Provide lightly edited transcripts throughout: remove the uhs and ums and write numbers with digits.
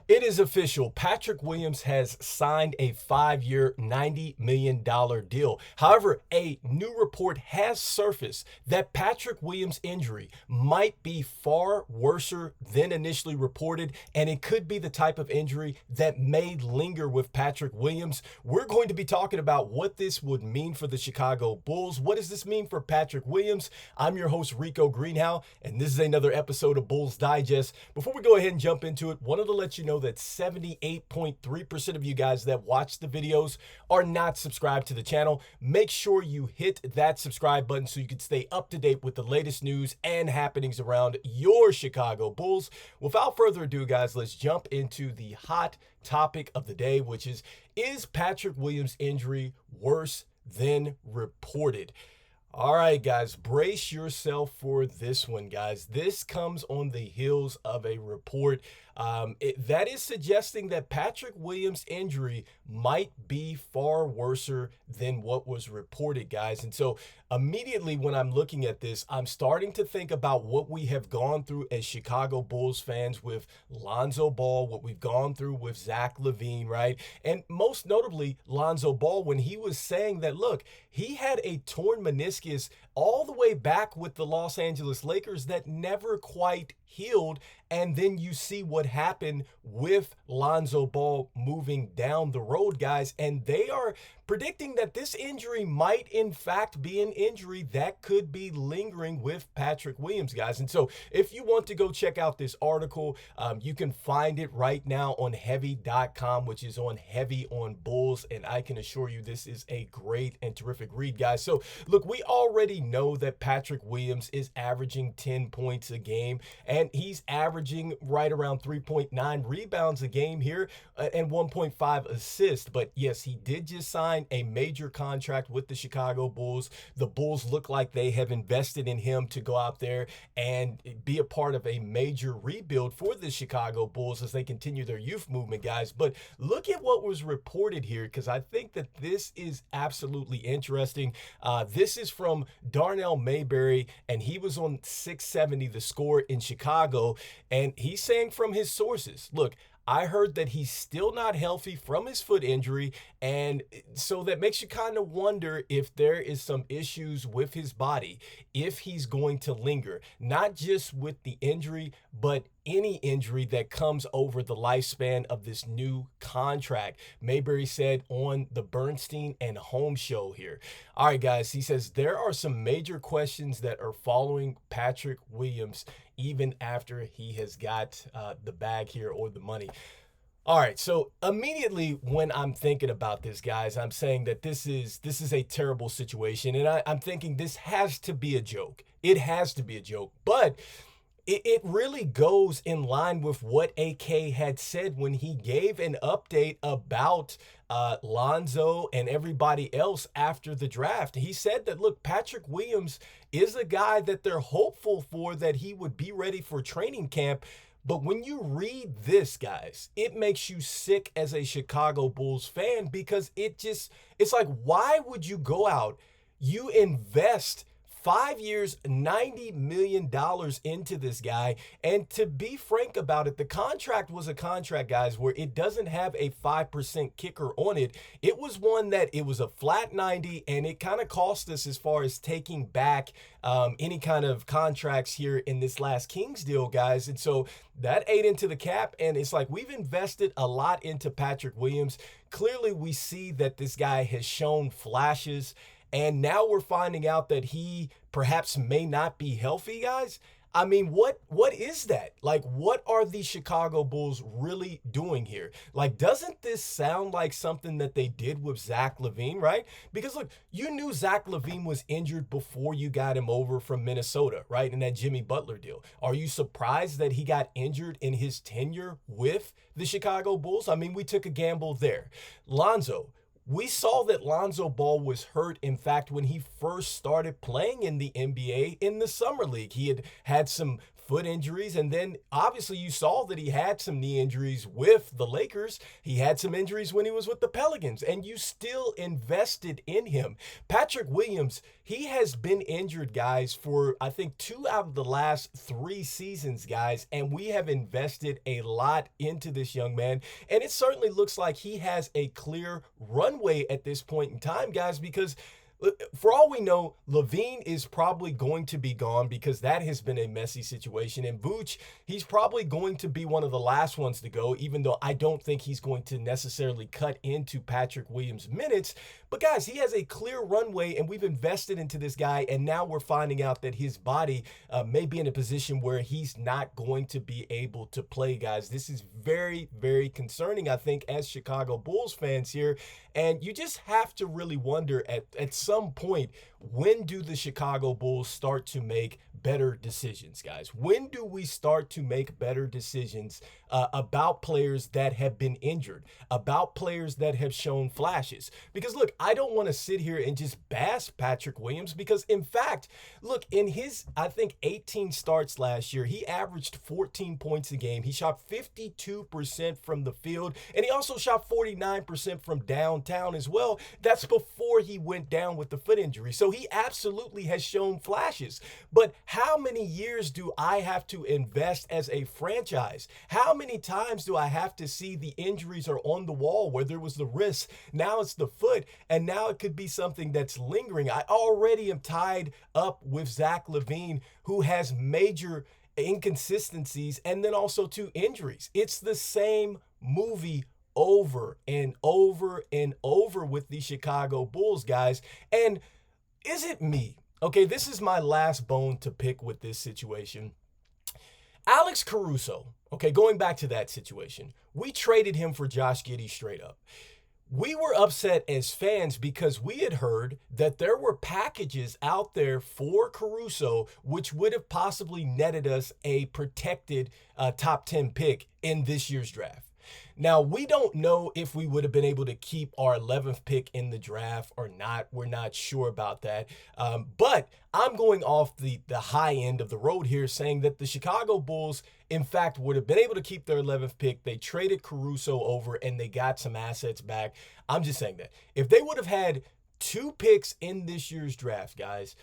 It is official. Patrick Williams has signed a 5-year, $90 million deal. However, a new report has surfaced that Patrick Williams' injury might be far worse than initially reported, and it could be the type of injury that may linger with Patrick Williams. We're going to be talking about what this would mean for the Chicago Bulls. What does this mean for Patrick Williams? I'm your host, Rico Greenhowe, and this is another episode of Bulls Digest. Before we go ahead and jump into it, wanted to let you know that 78.3% of you guys that watch the videos are not subscribed to the channel. Make sure you hit that subscribe button so you can stay up to date with the latest news and happenings around your Chicago Bulls. Without further ado, guys, let's jump into the hot topic of the day, which is Patrick Williams' injury worse than reported? All right, guys, brace yourself for this one, guys. This comes on the heels of a report that is suggesting that Patrick Williams' injury might be far worse than what was reported, guys. And so immediately when I'm looking at this, I'm starting to think about what we have gone through as Chicago Bulls fans with Lonzo Ball, what we've gone through with Zach Lavine, right? And most notably, Lonzo Ball, when he was saying that, look, he had a torn meniscus all the way back with the Los Angeles Lakers that never quite healed. And then you see what happened with Lonzo Ball moving down the road, guys. And they are predicting that this injury might in fact be an injury that could be lingering with Patrick Williams, guys. And so if you want to go check out this article, you can find it right now on heavy.com, which is on Heavy on Bulls. And I can assure you this is a great and terrific read, guys. So look, we already know that Patrick Williams is averaging 10 points a game, and he's averaging right around 3.9 rebounds a game here and 1.5 assists. But yes, he did just sign a major contract with the Chicago Bulls. The Bulls look like they have invested in him to go out there and be a part of a major rebuild for the Chicago Bulls as they continue their youth movement, guys. But look at what was reported here, because I think that this is absolutely interesting. This is from Darnell Mayberry, and he was on 670 The Score in Chicago, and he's saying from his sources, look, I heard that he's still not healthy from his foot injury, and so that makes you kind of wonder if there is some issues with his body, if he's going to linger, not just with the injury, but any injury that comes over the lifespan of this new contract. Mayberry said on the Bernstein and Holmes show here. All right, guys, he says there are some major questions that are following Patrick Williams even after he has got the bag here or the money. All right, so immediately when I'm thinking about this, guys, I'm saying that this is a terrible situation, and I'm thinking this has to be a joke. It has to be a joke, but it really goes in line with what AK had said when he gave an update about Lonzo and everybody else after the draft. He said that, look, Patrick Williams is a guy that they're hopeful for, that he would be ready for training camp. But when you read this, guys, it makes you sick as a Chicago Bulls fan, because it's like, why would you go out, you invest 5 years, $90 million into this guy. And to be frank about it, the contract was a contract, guys, where it doesn't have a 5% kicker on it. It was one that it was a flat 90, and it kind of cost us as far as taking back any kind of contracts here in this last Kings deal, guys. And so that ate into the cap, and it's like we've invested a lot into Patrick Williams. Clearly, we see that this guy has shown flashes, and now we're finding out that he perhaps may not be healthy, guys. I mean, what is that? Like, what are the Chicago Bulls really doing here? Like, doesn't this sound like something that they did with Zach Lavine, right? Because, look, you knew Zach Lavine was injured before you got him over from Minnesota, right, in that Jimmy Butler deal. Are you surprised that he got injured in his tenure with the Chicago Bulls? I mean, we took a gamble there. Lonzo. We saw that Lonzo Ball was hurt, in fact, when he first started playing in the NBA in the Summer League. He had some foot injuries. And then obviously you saw that he had some knee injuries with the Lakers. He had some injuries when he was with the Pelicans, and you still invested in him. Patrick Willams, he has been injured, guys, for I think 2 out of the last 3 seasons, guys, and we have invested a lot into this young man. And it certainly looks like he has a clear runway at this point in time, guys, because for all we know, Lavine is probably going to be gone because that has been a messy situation. And Vooch, he's probably going to be one of the last ones to go, even though I don't think he's going to necessarily cut into Patrick Willams' minutes. But guys, he has a clear runway, and we've invested into this guy, and now we're finding out that his body may be in a position where he's not going to be able to play, guys. This is very, very concerning, I think, as Chicago Bulls fans here. And you just have to really wonder at some point, when do the Chicago Bulls start to make better decisions, guys? When do we start to make better decisions about players that have been injured, about players that have shown flashes? Because look, I don't want to sit here and just bash Patrick Willams, because in fact, look, in his, I think, 18 starts last year, he averaged 14 points a game. He shot 52% from the field, and he also shot 49% from downtown as well. That's before he went down with the foot injury. So he absolutely has shown flashes. But how many years do I have to invest as a franchise? How many times do I have to see the injuries are on the wall, where there was the wrist, now it's the foot, and now it could be something that's lingering? I already am tied up with Zach Lavine, who has major inconsistencies and then also 2 injuries. It's the same movie over and over and over with the Chicago Bulls, guys. And is it me? Okay, this is my last bone to pick with this situation. Alex Caruso, okay, going back to that situation, we traded him for Josh Giddey straight up. We were upset as fans because we had heard that there were packages out there for Caruso which would have possibly netted us a protected top 10 pick in this year's draft. Now, we don't know if we would have been able to keep our 11th pick in the draft or not. We're not sure about that. But I'm going off the high end of the road here, saying that the Chicago Bulls, in fact, would have been able to keep their 11th pick. They traded Caruso over and they got some assets back. I'm just saying that. If they would have had 2 picks in this year's draft, guys,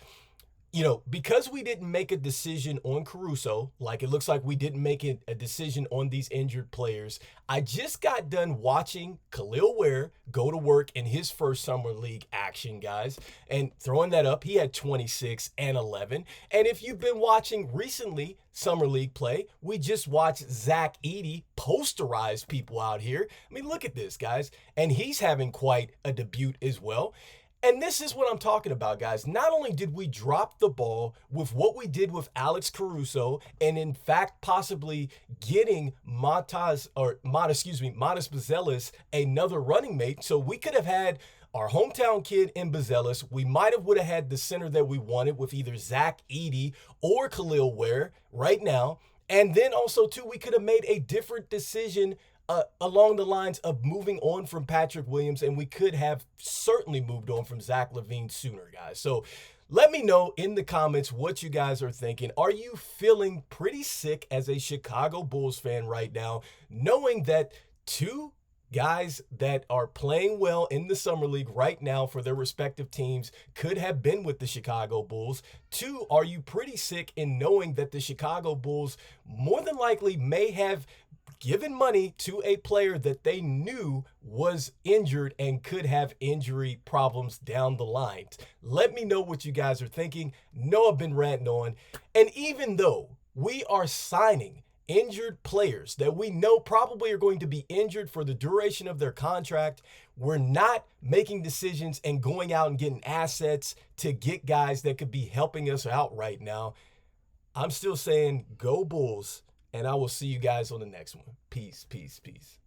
you know, because we didn't make a decision on Caruso, like it looks like we didn't make a decision on these injured players, I just got done watching Khalil Ware go to work in his first Summer League action, guys, and throwing that up, he had 26 and 11. And if you've been watching recently Summer League play, we just watched Zach Edey posterize people out here. I mean, look at this, guys. And he's having quite a debut as well. And this is what I'm talking about, guys. Not only did we drop the ball with what we did with Alex Caruso, and in fact possibly getting Matas Buzelis another running mate, so we could have had our hometown kid in Buzelis. We might have would have had the center that we wanted with either Zach Edey or Khalil Ware right now. And then also, too, we could have made a different decision along the lines of moving on from Patrick Willams, and we could have certainly moved on from Zach Lavine sooner, guys. So let me know in the comments what you guys are thinking. Are you feeling pretty sick as a Chicago Bulls fan right now, knowing that 2 guys that are playing well in the Summer League right now for their respective teams could have been with the Chicago Bulls? 2, are you pretty sick in knowing that the Chicago Bulls more than likely may have given money to a player that they knew was injured and could have injury problems down the line? Let me know what you guys are thinking. No, I've been ranting on. And even though we are signing injured players that we know probably are going to be injured for the duration of their contract, we're not making decisions and going out and getting assets to get guys that could be helping us out right now. I'm still saying go Bulls. And I will see you guys on the next one. Peace, peace, peace.